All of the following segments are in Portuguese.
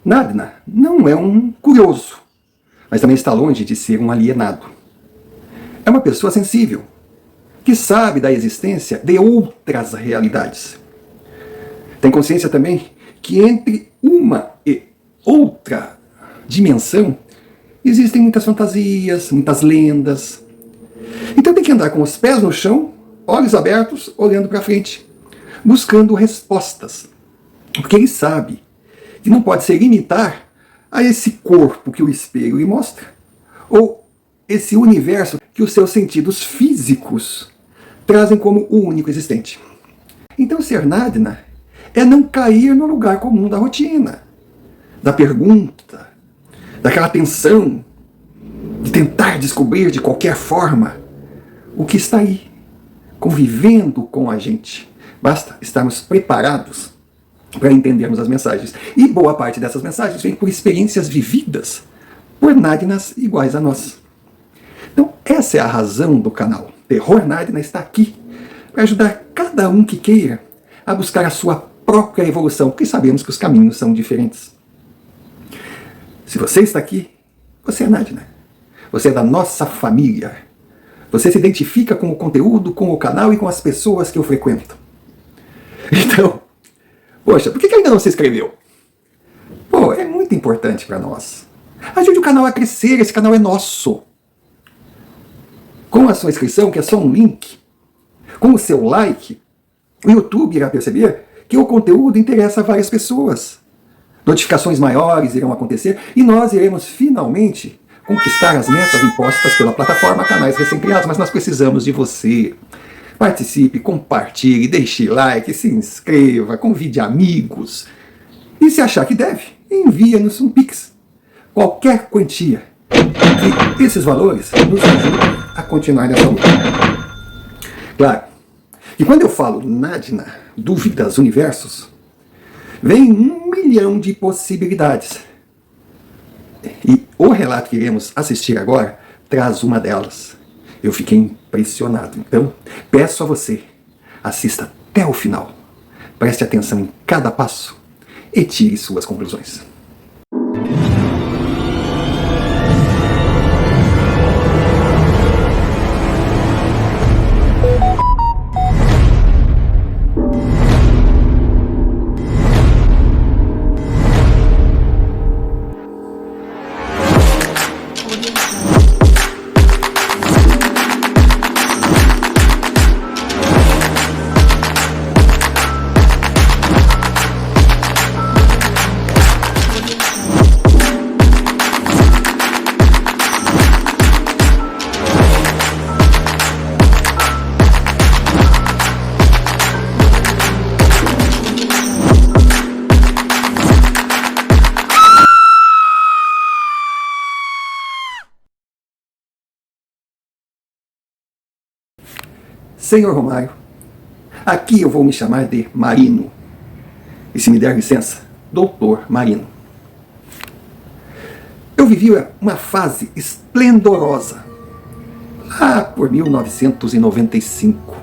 Nadna não é um curioso, mas também está longe de ser um alienado. É uma pessoa sensível, que sabe da existência de outras realidades. Tem consciência também que entre uma e outra dimensão existem muitas fantasias, muitas lendas. Então tem que andar com os pés no chão, olhos abertos, olhando para frente, buscando respostas. Porque ele sabe que não pode se limitar a esse corpo que o espelho lhe mostra, ou esse universo que os seus sentidos físicos trazem como o único existente. Então ser Nadna é não cair no lugar comum da rotina, da pergunta, daquela tensão de tentar descobrir de qualquer forma o que está aí, convivendo com a gente. Basta estarmos preparados para entendermos as mensagens. E boa parte dessas mensagens vem por experiências vividas por Nadnas iguais a nós. Então essa é a razão do canal. Terror Nadna está aqui para ajudar cada um que queira a buscar a sua própria evolução, porque sabemos que os caminhos são diferentes. Se você está aqui, você é Nadna. Você é da nossa família. Você se identifica com o conteúdo, com o canal e com as pessoas que eu frequento. Então, poxa, por que ainda não se inscreveu? Pô, é muito importante para nós. Ajude o canal a crescer, esse canal é nosso. Com a sua inscrição, que é só um link, com o seu like, o YouTube irá perceber que o conteúdo interessa a várias pessoas. Notificações maiores irão acontecer e nós iremos finalmente conquistar as metas impostas pela plataforma Canais Recém-Criados, mas nós precisamos de você. Participe, compartilhe, deixe like, se inscreva, convide amigos. E se achar que deve, envia-nos um Pix. Qualquer quantia. E esses valores nos ajudam a continuar nessa luta. Claro, que quando eu falo Nadna, dúvidas, universos, vem 1 milhão de possibilidades. E o relato que iremos assistir agora traz uma delas. Eu fiquei impressionado. Então, peço a você, assista até o final. Preste atenção em cada passo e tire suas conclusões. Senhor Romário, aqui eu vou me chamar de Marino. E se me der licença, Doutor Marino. Eu vivi uma fase esplendorosa, lá por 1995.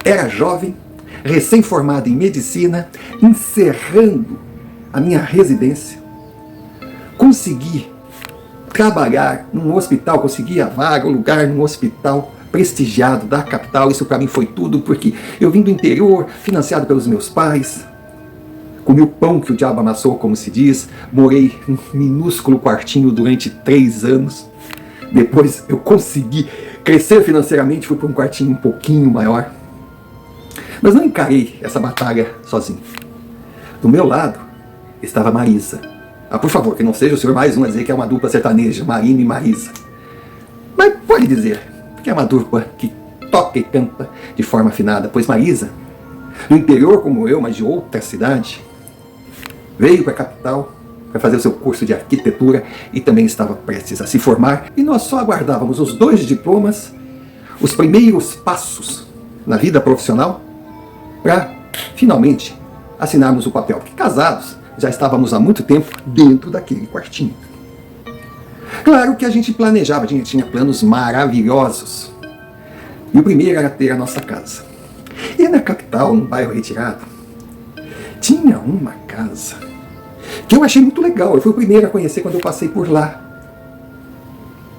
Era jovem, recém-formado em medicina, encerrando a minha residência. Consegui trabalhar num hospital, consegui a vaga, o lugar num hospital prestigiado da capital. Isso para mim foi tudo, porque eu vim do interior, financiado pelos meus pais, comi o pão que o diabo amassou, como se diz, morei num minúsculo quartinho durante 3 anos, depois eu consegui crescer financeiramente, fui para um quartinho um pouquinho maior, mas não encarei essa batalha sozinho. Do meu lado estava Marisa. Por favor, que não seja o senhor mais um a dizer que é uma dupla sertaneja, Marino e Marisa, mas pode dizer, porque é uma dupla que toca e canta de forma afinada, pois Marisa, no interior como eu, mas de outra cidade, veio para a capital para fazer o seu curso de arquitetura e também estava prestes a se formar, e nós só aguardávamos os 2 diplomas, os primeiros passos na vida profissional, para finalmente assinarmos o papel, porque casados já estávamos há muito tempo dentro daquele quartinho. Claro que a gente planejava, a gente tinha planos maravilhosos. E o primeiro era ter a nossa casa. E na capital, num bairro retirado, tinha uma casa que eu achei muito legal. Eu fui o primeiro a conhecer quando eu passei por lá.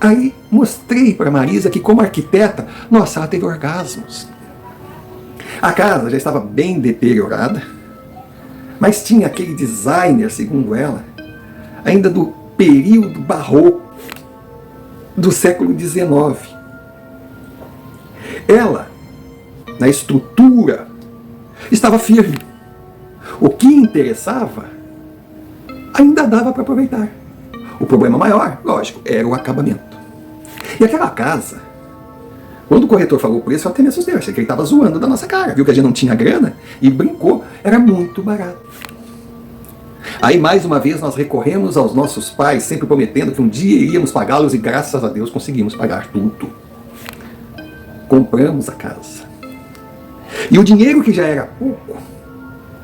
Aí mostrei para Marisa que, como arquiteta, nossa, ela teve orgasmos. A casa já estava bem deteriorada, mas tinha aquele designer, segundo ela, ainda do período barroco do século XIX. Ela, na estrutura, estava firme. O que interessava ainda dava para aproveitar. O problema maior, lógico, era o acabamento. E aquela casa, quando o corretor falou o preço, eu até me assustei. Eu achei que ele estava zoando da nossa cara. Viu que a gente não tinha grana e brincou. Era muito barato. Aí, mais uma vez, nós recorremos aos nossos pais, sempre prometendo que um dia iríamos pagá-los, e graças a Deus conseguimos pagar tudo. Compramos a casa. E o dinheiro, que já era pouco,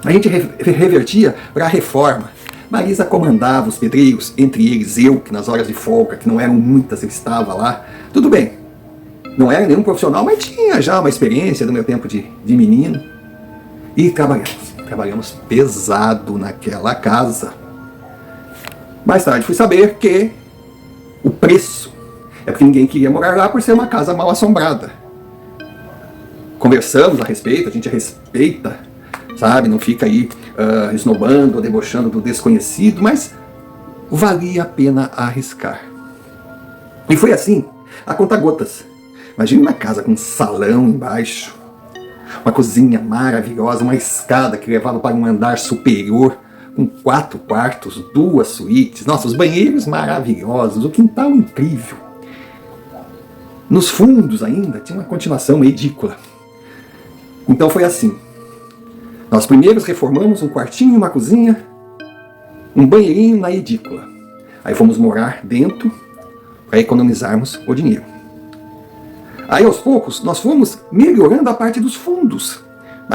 a gente revertia para a reforma. Marisa comandava os pedreiros, entre eles eu, que nas horas de folga, que não eram muitas, eu estava lá. Tudo bem, não era nenhum profissional, mas tinha já uma experiência do meu tempo de menino. E trabalhamos pesado naquela casa. Mais tarde fui saber que o preço é porque ninguém queria morar lá por ser uma casa mal assombrada. Conversamos a respeito, a gente respeita, sabe, não fica aí esnobando ou debochando do desconhecido, mas valia a pena arriscar. E foi assim, a conta-gotas. Imagine uma casa com um salão embaixo, uma cozinha maravilhosa, uma escada que levava para um andar superior, com 4 quartos, 2 suítes, nossa, os banheiros maravilhosos, o quintal incrível. Nos fundos ainda tinha uma continuação edícula. Então foi assim. Nós primeiros reformamos um quartinho, uma cozinha, um banheirinho na edícula. Aí fomos morar dentro para economizarmos o dinheiro. Aí aos poucos nós fomos melhorando a parte dos fundos.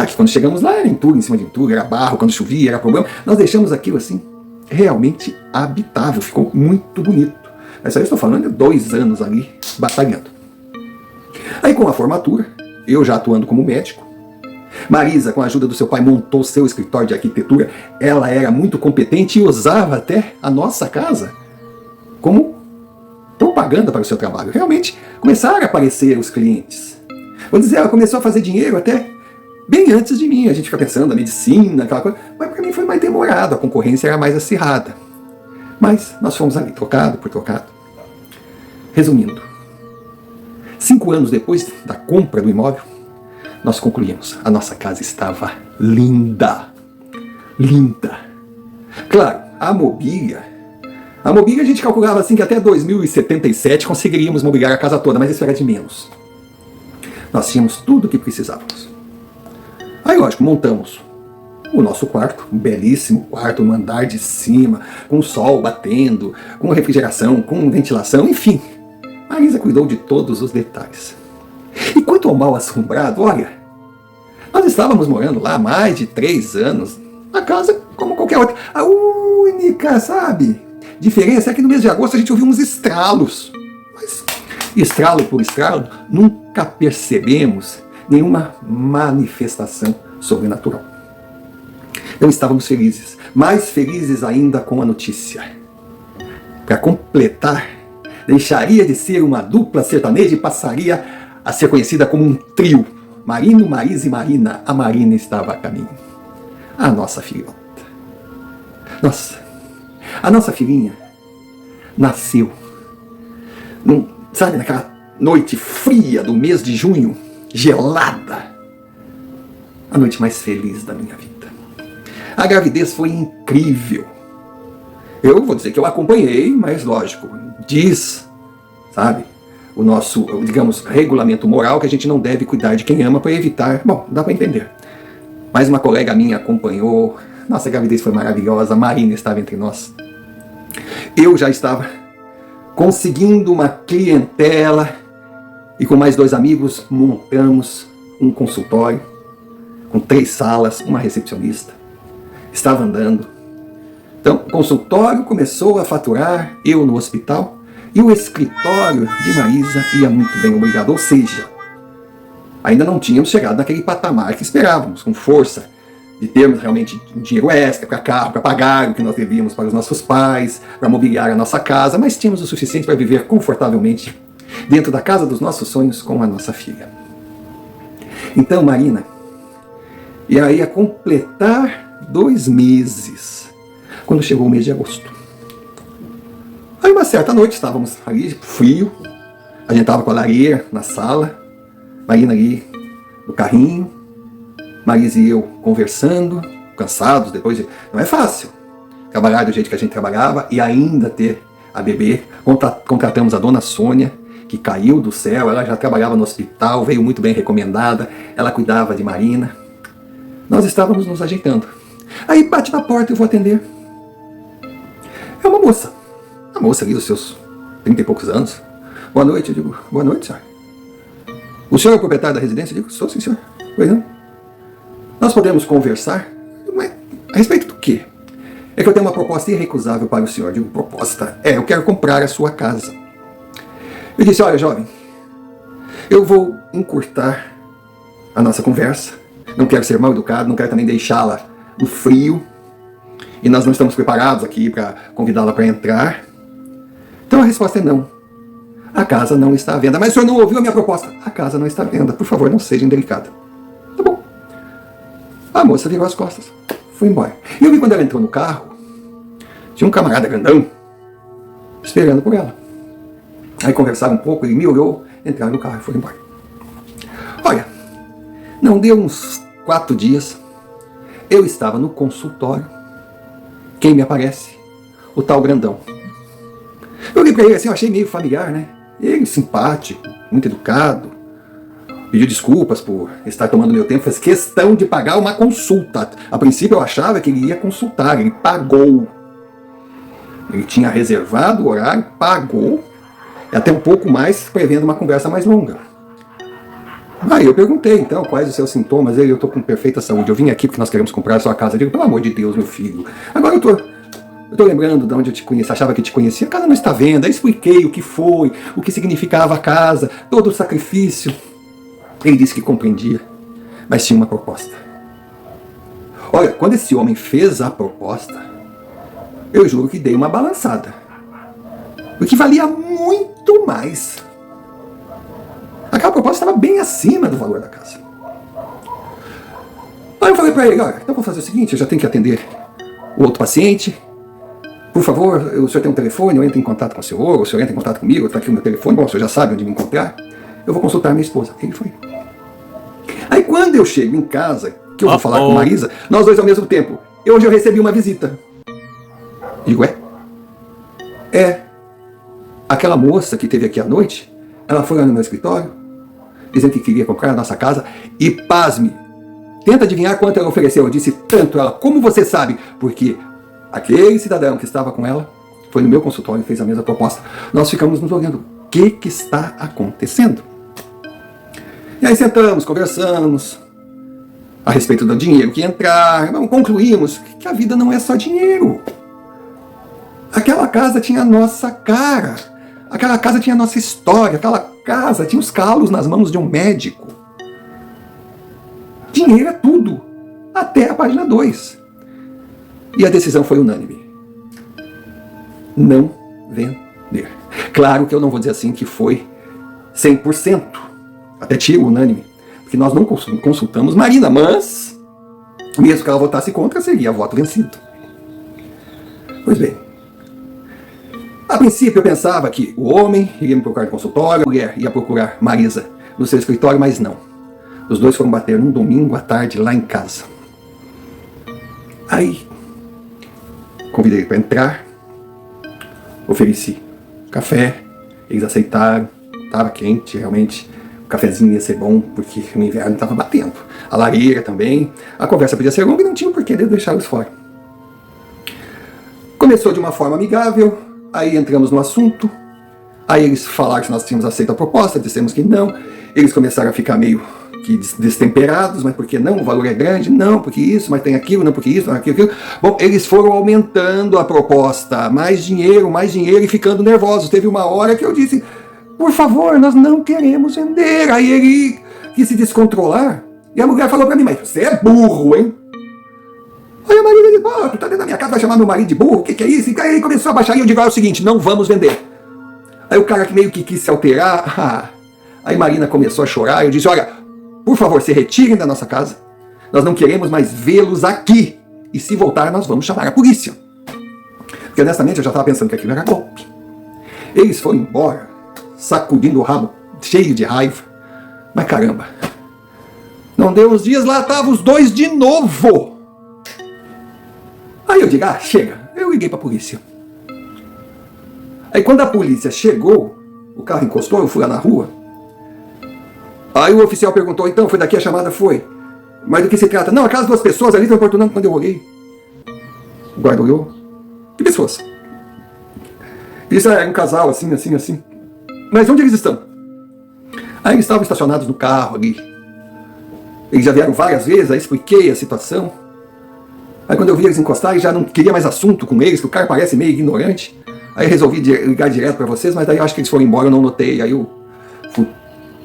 Que quando chegamos lá era entulho em cima de entulho, era barro, quando chovia era problema. Nós deixamos aquilo assim realmente habitável, ficou muito bonito. Mas aí eu estou falando de 2 anos ali batalhando. Aí com a formatura, eu já atuando como médico, Marisa, com a ajuda do seu pai, montou seu escritório de arquitetura. Ela era muito competente e usava até a nossa casa como propaganda para o seu trabalho. Realmente começaram a aparecer os clientes. Vou dizer, ela começou a fazer dinheiro até bem antes de mim. A gente fica pensando na medicina, aquela coisa, mas para mim foi mais demorado, a concorrência era mais acirrada. Mas nós fomos ali, trocado por trocado. Resumindo, 5 anos depois da compra do imóvel, nós concluímos. A nossa casa estava linda. Linda. Claro, a mobília a gente calculava assim que até 2077 conseguiríamos mobiliar a casa toda, mas isso era de menos. Nós tínhamos tudo o que precisávamos. Aí, lógico, montamos o nosso quarto, um belíssimo quarto no andar de cima, com sol batendo, com refrigeração, com ventilação, enfim. Marisa cuidou de todos os detalhes. E quanto ao mal assombrado, olha, nós estávamos morando lá há mais de 3 anos, na casa como qualquer outra. A única, sabe, diferença é que no mês de agosto a gente ouviu uns estralos. Mas, estralo por estralo, nunca percebemos nenhuma manifestação sobrenatural. Então estávamos felizes, mais felizes ainda com a notícia. Para completar, deixaria de ser uma dupla sertaneja e passaria a ser conhecida como um trio. Marino, Marisa e Marina. A Marina estava a caminho. A nossa filhota. Nossa, a nossa filhinha nasceu, sabe, naquela noite fria do mês de junho, gelada. A noite mais feliz da minha vida. A gravidez foi incrível. Eu vou dizer que eu acompanhei, mas lógico, diz, sabe, o nosso, digamos, regulamento moral que a gente não deve cuidar de quem ama para evitar. Bom, dá para entender. Mas uma colega minha acompanhou. Nossa, a gravidez foi maravilhosa. A Marina estava entre nós. Eu já estava conseguindo uma clientela e com mais 2 amigos montamos um consultório com 3 salas, uma recepcionista. Estava andando. Então, o consultório começou a faturar, eu no hospital, e o escritório de Marisa ia muito bem, obrigado. Ou seja, ainda não tínhamos chegado naquele patamar que esperávamos, com força, de termos realmente dinheiro extra para carro, para pagar o que nós devíamos para os nossos pais, para mobiliar a nossa casa, mas tínhamos o suficiente para viver confortavelmente dentro da casa dos nossos sonhos com a nossa filha. Então, Marina ia aí a completar 2 meses, quando chegou o mês de agosto. Aí uma certa noite, estávamos ali, frio, a gente estava com a lareira na sala, Marina ali no carrinho, Marisa e eu conversando, cansados, depois de... Não é fácil trabalhar do jeito que a gente trabalhava e ainda ter a bebê. Contratamos a dona Sônia, que caiu do céu, ela já trabalhava no hospital, veio muito bem recomendada, ela cuidava de Marina. Nós estávamos nos ajeitando. Aí bate na porta, eu vou atender. É uma moça ali dos seus 30 e poucos anos. Boa noite, eu digo, boa noite, senhor. O senhor é o proprietário da residência? Eu digo, sou sim, senhor. Pois não? Nós podemos conversar? Mas a respeito do quê? É que eu tenho uma proposta irrecusável para o senhor. Eu digo, proposta? Eu quero comprar a sua casa. Eu disse, olha, jovem, eu vou encurtar a nossa conversa. Não quero ser mal educado, não quero também deixá-la no frio. E nós não estamos preparados aqui para convidá-la para entrar. Então a resposta é não. A casa não está à venda. Mas o senhor não ouviu a minha proposta? A casa não está à venda. Por favor, não seja indelicada. Tá bom. A moça virou as costas. Foi embora. E eu vi quando ela entrou no carro, tinha um camarada grandão esperando por ela. Aí conversaram um pouco, ele me olhou, entraram no carro e foi embora. Olha, não deu uns 4 dias, eu estava no consultório. Quem me aparece? O tal grandão. Eu olhei pra ele assim, eu achei meio familiar, né? Ele simpático, muito educado, pediu desculpas por estar tomando meu tempo, fez questão de pagar uma consulta. A princípio eu achava que ele ia consultar, ele pagou. Ele tinha reservado o horário, pagou, e até um pouco mais, prevendo uma conversa mais longa. Aí eu perguntei, então, quais os seus sintomas? Eu estou com perfeita saúde, eu vim aqui porque nós queremos comprar a sua casa. Eu digo, pelo amor de Deus, meu filho, agora eu tô lembrando de onde eu te conheci, achava que te conhecia, a casa não está à venda. Aí expliquei o que foi, o que significava a casa, todo o sacrifício. Ele disse que compreendia, mas tinha uma proposta. Olha, quando esse homem fez a proposta, eu juro que dei uma balançada, porque valia muito mais. Aquela proposta estava bem acima do valor da casa. Aí eu falei para ele, olha, então vou fazer o seguinte, eu já tenho que atender o outro paciente. Por favor, o senhor tem um telefone, eu entro em contato com o senhor entra em contato comigo, está aqui o meu telefone, bom, o senhor já sabe onde me encontrar. Eu vou consultar minha esposa. Ele foi. Aí quando eu chego em casa, que eu vou falar com Marisa, nós dois ao mesmo tempo. Hoje eu recebi uma visita. Digo, aquela moça que esteve aqui à noite, ela foi lá no meu escritório, dizendo que queria comprar a nossa casa, e pasme, tenta adivinhar quanto ela ofereceu. Eu disse, tanto. Ela, como você sabe? Porque aquele cidadão que estava com ela foi no meu consultório e fez a mesma proposta. Nós ficamos nos olhando. O que está acontecendo? E aí sentamos, conversamos a respeito do dinheiro que ia entrar. Concluímos que a vida não é só dinheiro. Aquela casa tinha a nossa cara. Aquela casa tinha a nossa história. Aquela casa tinha os calos nas mãos de um médico. Dinheiro é tudo. Até a página 2. E a decisão foi unânime. Não vender. Claro que eu não vou dizer assim que foi 100%. Até tiro unânime. Porque nós não consultamos Marina, mas mesmo que ela votasse contra, seria voto vencido. Pois bem. A princípio eu pensava que o homem iria me procurar no consultório, a mulher ia procurar Marisa no seu escritório, mas não. Os dois foram bater num domingo à tarde lá em casa. Aí convidei ele para entrar, ofereci café, eles aceitaram, estava quente, realmente, o cafezinho ia ser bom, porque o inverno estava batendo. A lareira também, a conversa podia ser longa e não tinha porquê de deixá-los fora. Começou de uma forma amigável, aí entramos no assunto, aí eles falaram que nós tínhamos aceito a proposta, dissemos que não, eles começaram a ficar meio que destemperados, mas porque não, o valor é grande, não, porque isso, mas tem aquilo, não, porque isso, não, aquilo. Bom, eles foram aumentando a proposta, mais dinheiro, e ficando nervosos. Teve uma hora que eu disse, por favor, nós não queremos vender. Aí ele quis se descontrolar, e a mulher falou para mim, mas você é burro, hein? pô, tu tá dentro da minha casa, vai chamar meu marido de burro, o que é isso? E aí começou a baixaria, eu digo, é o seguinte, não vamos vender. Aí o cara que meio que quis se alterar, aí Marina começou a chorar, eu disse, olha, por favor, se retirem da nossa casa, nós não queremos mais vê-los aqui, e se voltar, nós vamos chamar a polícia. Porque honestamente eu já estava pensando que aquilo era golpe. Eles foram embora, sacudindo o rabo, cheio de raiva, mas caramba, não deu uns dias, lá estavam os dois de novo. Aí eu digo, chega, eu liguei para a polícia. Aí quando a polícia chegou, o carro encostou, eu fui lá na rua. Aí o oficial perguntou, então, foi daqui a chamada? Foi. Mas do que se trata? Não, aquelas duas pessoas ali estão importunando quando eu olhei. O guarda olhou. Que pessoas? Isso era um casal, assim. Mas onde eles estão? Aí eles estavam estacionados no carro ali. Eles já vieram várias vezes, aí expliquei a situação. Aí quando eu vi eles encostarem, já não queria mais assunto com eles, que o cara parece meio ignorante. Aí resolvi ligar direto para vocês, mas daí eu acho que eles foram embora, eu não notei. Aí eu fui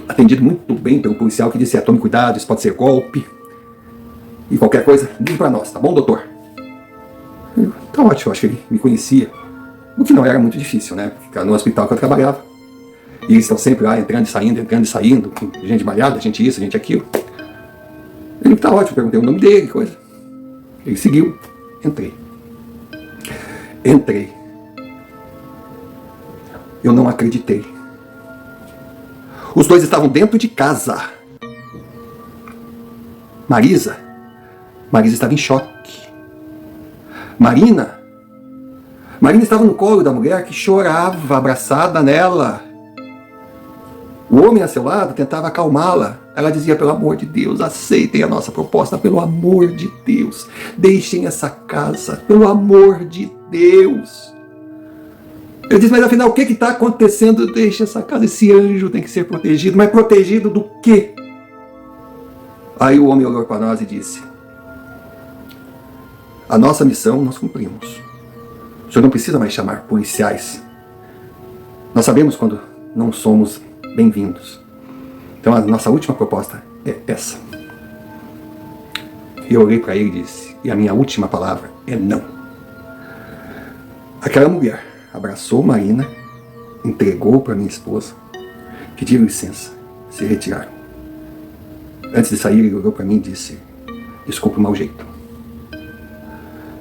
atendido muito bem pelo policial que disse, tome cuidado, isso pode ser golpe. E qualquer coisa, ligue para nós, tá bom, doutor? Tá ótimo, acho que ele me conhecia. O que não era muito difícil, né? Porque no hospital que eu trabalhava. E eles estão sempre lá, entrando e saindo, com gente malhada, gente isso, gente aquilo. Ele, tá ótimo, perguntei o nome dele, coisa. Ele seguiu, entrei. Eu não acreditei. Os dois estavam dentro de casa. Marisa estava em choque. Marina estava no colo da mulher que chorava, abraçada nela. O homem a seu lado tentava acalmá-la. Ela dizia, pelo amor de Deus, aceitem a nossa proposta, pelo amor de Deus. Deixem essa casa, pelo amor de Deus. Eu disse, mas afinal, o que está acontecendo? Deixa essa casa, esse anjo tem que ser protegido. Mas protegido do quê? Aí o homem olhou para nós e disse, a nossa missão nós cumprimos. O senhor não precisa mais chamar policiais. Nós sabemos quando não somos bem-vindos. Então a nossa última proposta é essa. E eu olhei para ele e disse, e a minha última palavra é não. Aquela mulher abraçou Marina, entregou para minha esposa, pediu licença, se retiraram. Antes de sair, ele olhou para mim e disse, desculpe o mau jeito,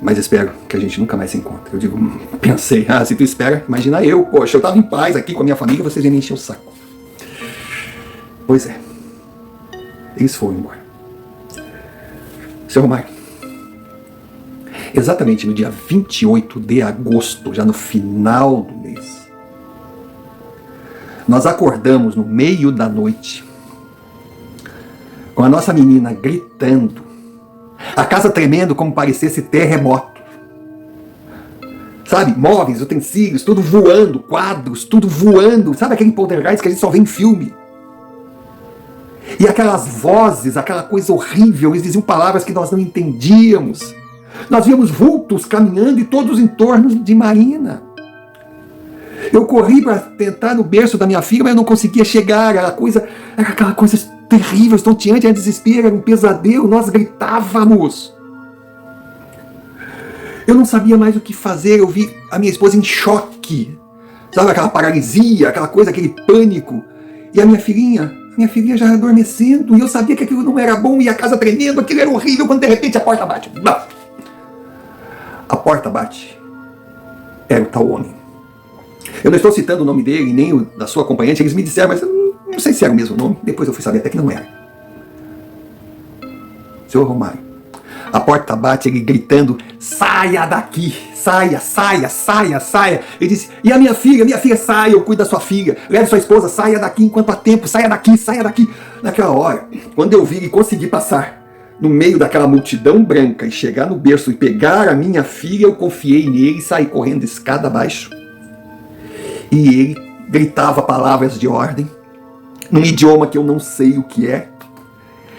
mas espero que a gente nunca mais se encontre. Eu digo, pensei, se tu espera, imagina eu, poxa, eu estava em paz aqui com a minha família, vocês iam me encher o saco. Pois é, eles foram embora. Seu Romário, exatamente no dia 28 de agosto, já no final do mês, nós acordamos no meio da noite, com a nossa menina gritando, a casa tremendo como parecesse terremoto. Sabe, móveis, utensílios, tudo voando, quadros, tudo voando. Sabe aquele poltergeist que a gente só vê em filme? E aquelas vozes, aquela coisa horrível, eles diziam palavras que nós não entendíamos. Nós víamos vultos caminhando em todos os entornos de Marina. Eu corri para tentar no berço da minha filha, mas eu não conseguia chegar. Era aquela coisa terrível, estonteante, era desespero, era um pesadelo. Nós gritávamos. Eu não sabia mais o que fazer. Eu vi a minha esposa em choque. Sabe, aquela paralisia, aquela coisa, aquele pânico. E a minha filhinha já adormecendo. E eu sabia que aquilo não era bom. E a casa tremendo, aquilo era horrível. Quando de repente a porta bate. A porta bate. Era o tal homem. Eu não estou citando o nome dele, nem o da sua acompanhante. Eles me disseram, mas eu não sei se era o mesmo nome. Depois eu fui saber até que não era. Senhor Romário, a porta bate, ele gritando, saia daqui, saia. Ele disse, e a minha filha, saia, eu cuido da sua filha. Leve sua esposa, saia daqui enquanto há tempo, saia daqui. Naquela hora, quando eu vi e consegui passar no meio daquela multidão branca e chegar no berço e pegar a minha filha, eu confiei nele e saí correndo escada abaixo. E ele gritava palavras de ordem, num idioma que eu não sei o que é.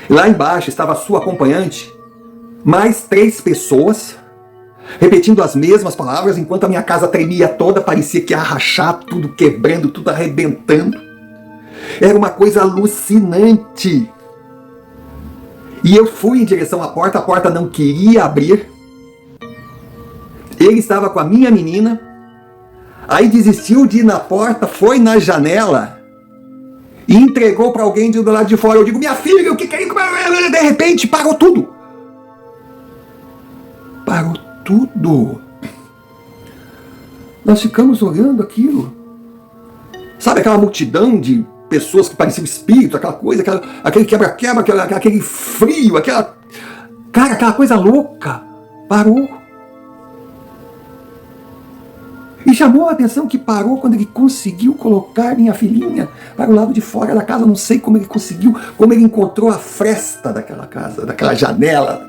Lá embaixo estava a sua acompanhante, mais 3 pessoas, repetindo as mesmas palavras, enquanto a minha casa tremia toda, parecia que ia rachar, tudo quebrando, tudo arrebentando. Era uma coisa alucinante. E eu fui em direção à porta, a porta não queria abrir. Ele estava com a minha menina, aí desistiu de ir na porta, foi na janela e entregou para alguém do lado de fora. Eu digo, minha filha, o que é isso? De repente parou tudo. Parou tudo. Nós ficamos olhando aquilo. Sabe aquela multidão de pessoas que pareciam espírito, aquela coisa, aquele quebra-quebra, aquele frio, aquela coisa louca. Parou. E chamou a atenção que parou quando ele conseguiu colocar minha filhinha para o lado de fora da casa. Não sei como ele conseguiu, como ele encontrou a fresta daquela casa, daquela janela.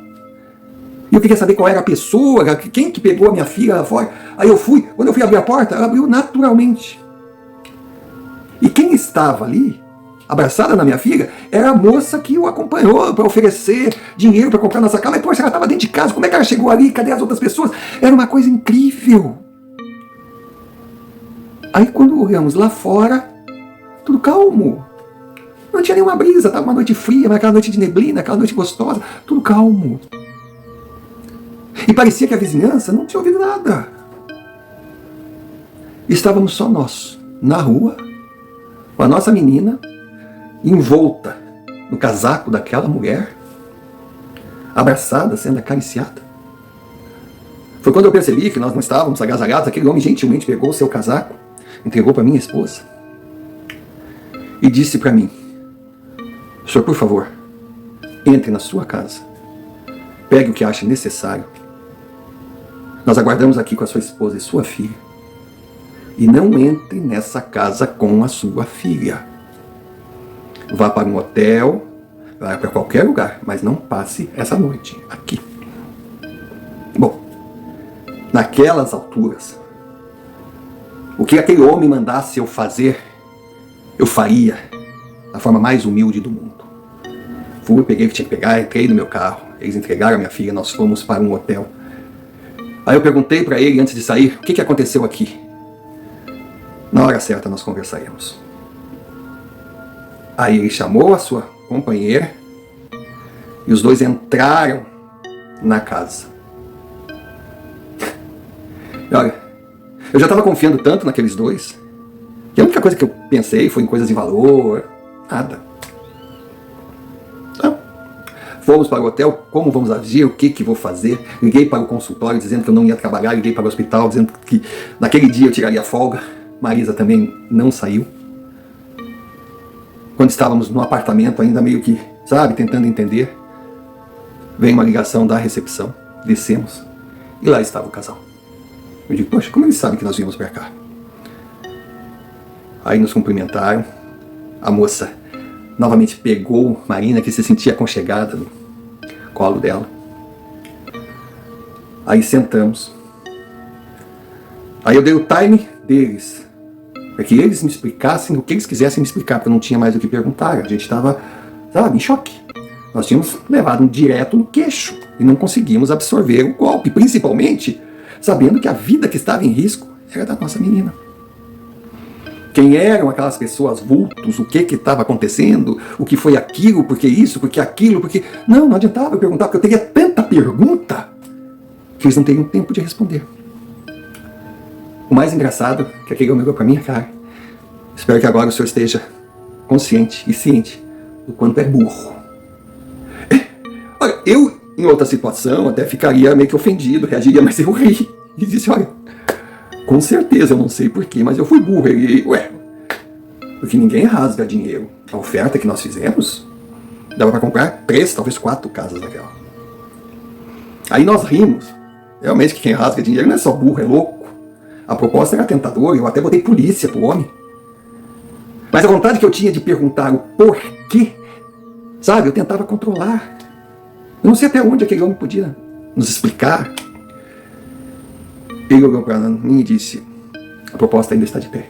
E eu queria saber qual era a pessoa, quem que pegou a minha filha lá fora. Aí eu fui, quando eu fui abrir a porta, ela abriu naturalmente. E quem estava ali, abraçada na minha filha, era a moça que o acompanhou para oferecer dinheiro para comprar nossa casa. Mas, poxa, ela estava dentro de casa, como é que ela chegou ali? Cadê as outras pessoas? Era uma coisa incrível. Aí quando olhamos lá fora, tudo calmo. Não tinha nenhuma brisa, estava uma noite fria, mas aquela noite de neblina, aquela noite gostosa, tudo calmo. E parecia que a vizinhança não tinha ouvido nada. Estávamos só nós, na rua, com a nossa menina, envolta no casaco daquela mulher, abraçada, sendo acariciada. Foi quando eu percebi que nós não estávamos agasalhados, aquele homem gentilmente pegou o seu casaco, entregou para minha esposa e disse para mim, senhor, por favor, entre na sua casa, pegue o que acha necessário. Nós aguardamos aqui com a sua esposa e sua filha. E não entre nessa casa com a sua filha. Vá para um hotel, vá para qualquer lugar, mas não passe essa noite aqui. Bom, naquelas alturas, o que aquele homem mandasse eu fazer, eu faria da forma mais humilde do mundo. Fui, peguei o que tinha que pegar, entrei no meu carro, eles entregaram a minha filha, nós fomos para um hotel. Aí eu perguntei para ele antes de sair, o que aconteceu aqui? Na hora certa nós conversaremos. Aí ele chamou a sua companheira e os dois entraram na casa. E olha, eu já estava confiando tanto naqueles dois que a única coisa que eu pensei foi em coisas de valor, nada. Então, fomos para o hotel, como vamos agir, o que vou fazer. Liguei para o consultório dizendo que eu não ia trabalhar, liguei para o hospital dizendo que naquele dia eu tiraria folga. Marisa também não saiu. Quando estávamos no apartamento ainda meio que, sabe, tentando entender, veio uma ligação da recepção, descemos e lá estava o casal. Eu digo, poxa, como eles sabem que nós viemos para cá? Aí nos cumprimentaram, a moça novamente pegou Marina, que se sentia aconchegada no colo dela. Aí sentamos. Aí eu dei o time deles, para que eles me explicassem o que eles quisessem me explicar, porque eu não tinha mais o que perguntar. A gente estava, sabe, em choque. Nós tínhamos levado um direto no queixo e não conseguimos absorver o golpe, principalmente sabendo que a vida que estava em risco era da nossa menina. Quem eram aquelas pessoas, vultos, o que estava acontecendo, o que foi aquilo, por que isso, por que aquilo, porque... Não adiantava eu perguntar, porque eu teria tanta pergunta que eles não teriam tempo de responder. O mais engraçado é que aquele homem olhou para minha cara. Espero que agora o senhor esteja consciente e ciente do quanto é burro. Olha, eu, em outra situação, até ficaria meio que ofendido, reagiria, mas eu ri. E disse, olha, com certeza, eu não sei porquê, mas eu fui burro. Ele, porque ninguém rasga dinheiro. A oferta que nós fizemos, dava para comprar 3, talvez 4 casas daquela. Aí nós rimos. Realmente que quem rasga dinheiro não é só burro, é louco. A proposta era tentadora, eu até botei polícia pro homem. Mas a vontade que eu tinha de perguntar o porquê, sabe, eu tentava controlar. Eu não sei até onde aquele homem podia nos explicar. Ele olhou para mim e disse, a proposta ainda está de pé.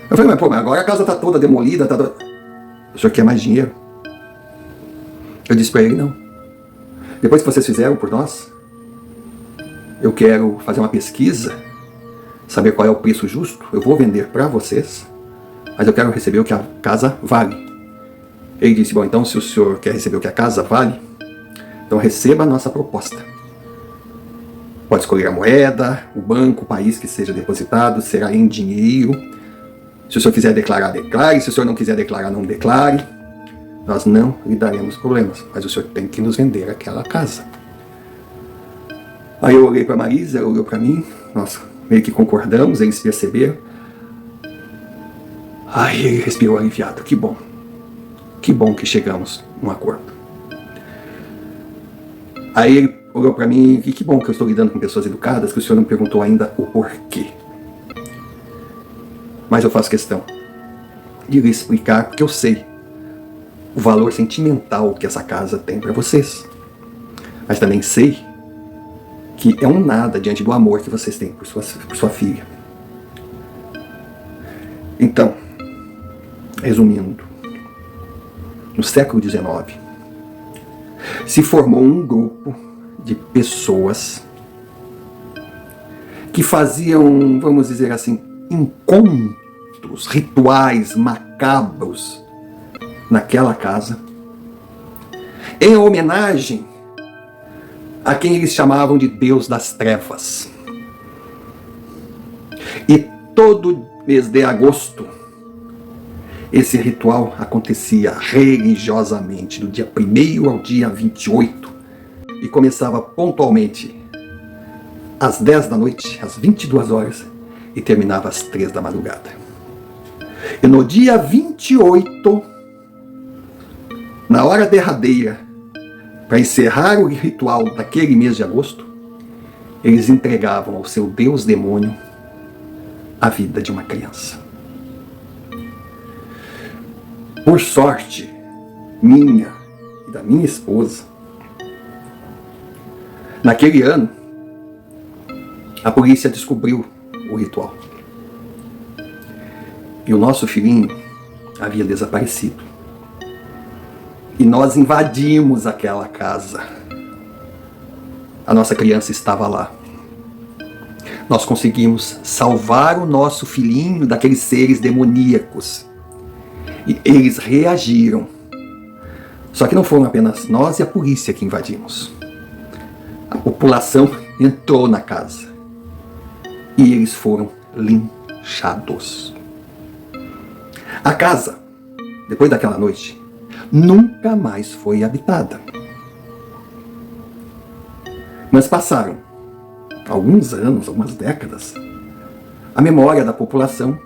Eu falei, mas agora a casa está toda demolida, o senhor quer mais dinheiro? Eu disse para ele, não. Depois que vocês fizeram por nós, eu quero fazer uma pesquisa, saber qual é o preço justo, eu vou vender para vocês, mas eu quero receber o que a casa vale. Ele disse, bom, então se o senhor quer receber o que a casa vale, então receba a nossa proposta. Pode escolher a moeda, o banco, o país que seja depositado, será em dinheiro. Se o senhor quiser declarar, declare. Se o senhor não quiser declarar, não declare. Nós não lhe daremos problemas, mas o senhor tem que nos vender aquela casa. Aí eu olhei para a Marisa, ela olhou para mim, nós meio que concordamos, eles perceberam. Aí ele respirou aliviado, que bom que chegamos num acordo. Aí ele olhou para mim, que bom que eu estou lidando com pessoas educadas, que o senhor não perguntou ainda o porquê. Mas eu faço questão de lhe explicar, porque eu sei o valor sentimental que essa casa tem para vocês. Mas também sei que é um nada diante do amor que vocês têm por sua filha. Então, resumindo, no século XIX, se formou um grupo de pessoas que faziam, vamos dizer assim, encontros, rituais macabros naquela casa, em homenagem a quem eles chamavam de Deus das Trevas. E todo mês de agosto, esse ritual acontecia religiosamente, do dia 1º ao dia 28, e começava pontualmente às 10 da noite, às 22 horas, e terminava às 3 da madrugada. E no dia 28, na hora derradeira, para encerrar o ritual daquele mês de agosto, eles entregavam ao seu Deus demônio a vida de uma criança. Por sorte minha e da minha esposa, naquele ano, a polícia descobriu o ritual. E o nosso filhinho havia desaparecido. E nós invadimos aquela casa. A nossa criança estava lá. Nós conseguimos salvar o nosso filhinho daqueles seres demoníacos. E eles reagiram. Só que não foram apenas nós e a polícia que invadimos. A população entrou na casa. E eles foram linchados. A casa, depois daquela noite, nunca mais foi habitada. Mas passaram alguns anos, algumas décadas, a memória da população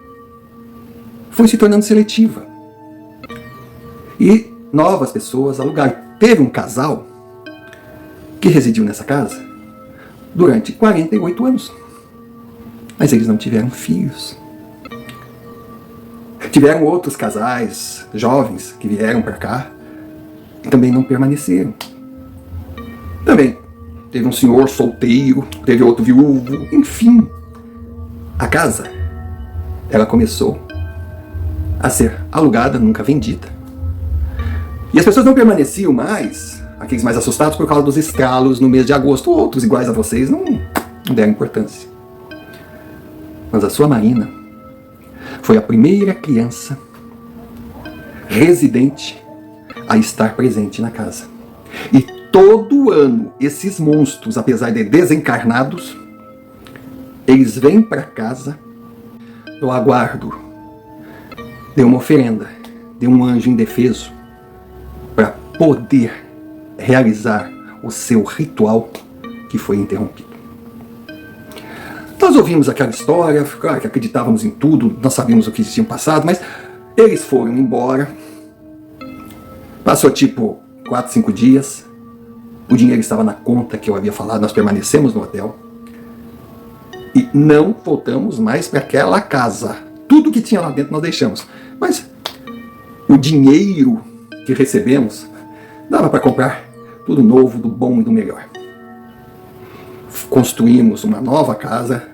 foi se tornando seletiva. E novas pessoas alugaram. Teve um casal que residiu nessa casa durante 48 anos. Mas eles não tiveram filhos. Tiveram outros casais jovens que vieram para cá e também não permaneceram. Também teve um senhor solteiro, teve outro viúvo, enfim. A casa, ela começou a ser alugada, nunca vendida. E as pessoas não permaneciam mais, aqueles mais assustados por causa dos escalos no mês de agosto. Outros iguais a vocês não deram importância. Mas a sua Marina foi a primeira criança residente a estar presente na casa. E todo ano, esses monstros, apesar de desencarnados, eles vêm para casa no aguardo de uma oferenda, de um anjo indefeso, para poder realizar o seu ritual que foi interrompido. Nós ouvimos aquela história, claro que acreditávamos em tudo, nós sabíamos o que tinha passado, mas eles foram embora. Passou tipo 4, 5 dias, o dinheiro estava na conta que eu havia falado, nós permanecemos no hotel e não voltamos mais para aquela casa. Tudo que tinha lá dentro nós deixamos, mas o dinheiro que recebemos dava para comprar tudo novo, do bom e do melhor. Construímos uma nova casa,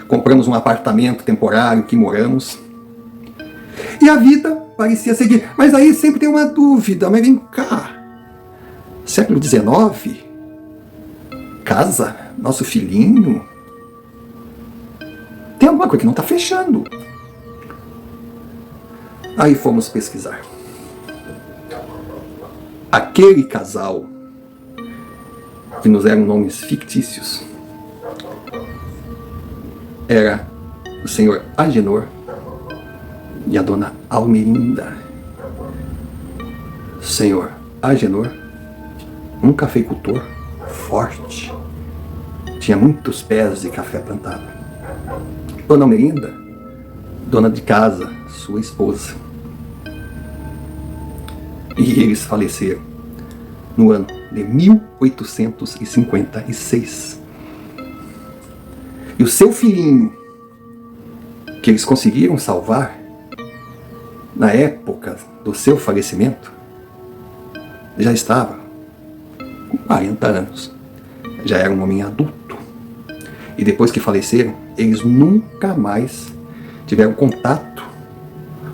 compramos um apartamento temporário que moramos. E a vida parecia seguir. Mas aí sempre tem uma dúvida. Mas vem cá. Século XIX? Casa? Nosso filhinho? Tem alguma coisa que não está fechando. Aí fomos pesquisar. Aquele casal, que nos eram nomes fictícios, era o senhor Agenor e a dona Almerinda. Senhor Agenor, um cafeicultor forte, tinha muitos pés de café plantado. Dona Almerinda, dona de casa, sua esposa. E eles faleceram no ano de 1856. E o seu filhinho, que eles conseguiram salvar na época do seu falecimento, já estava com 40 anos. Já era um homem adulto. E depois que faleceram, eles nunca mais tiveram contato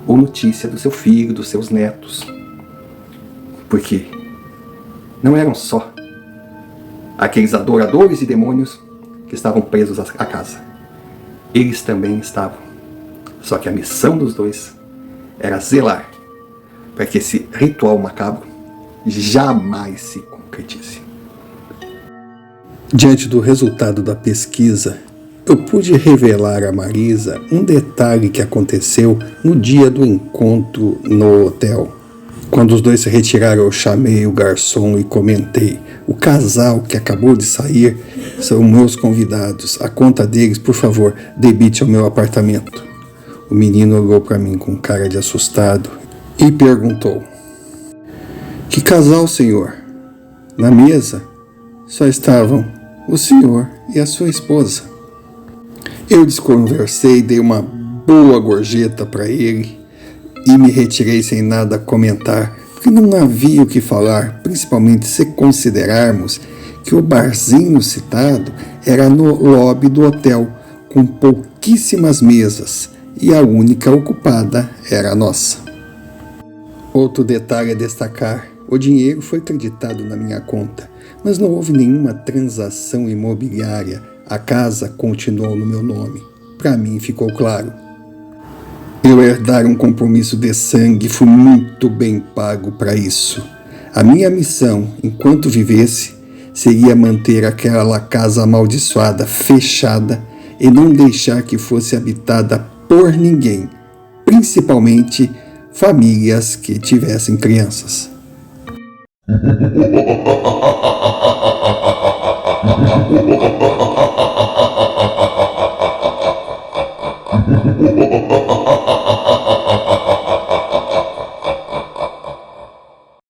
ou notícia do seu filho, dos seus netos. Porque não eram só aqueles adoradores de demônios que estavam presos à casa. Eles também estavam. Só que a missão dos dois era zelar para que esse ritual macabro jamais se concretize. Diante do resultado da pesquisa, eu pude revelar a Marisa um detalhe que aconteceu no dia do encontro no hotel. Quando os dois se retiraram, eu chamei o garçom e comentei: o casal que acabou de sair são meus convidados. A conta deles, por favor, debite ao meu apartamento. O menino olhou para mim com cara de assustado e perguntou: que casal, senhor? Na mesa só estavam o senhor e a sua esposa. Eu desconversei, dei uma boa gorjeta para ele e me retirei sem nada a comentar, porque não havia o que falar, principalmente se considerarmos que o barzinho citado era no lobby do hotel, com pouquíssimas mesas, e a única ocupada era a nossa. Outro detalhe a destacar: o dinheiro foi creditado na minha conta, mas não houve nenhuma transação imobiliária. A casa continuou no meu nome. Para mim ficou claro. Eu herdar um compromisso de sangue, fui muito bem pago para isso. A minha missão, enquanto vivesse, seria manter aquela casa amaldiçoada fechada e não deixar que fosse habitada por ninguém, principalmente famílias que tivessem crianças.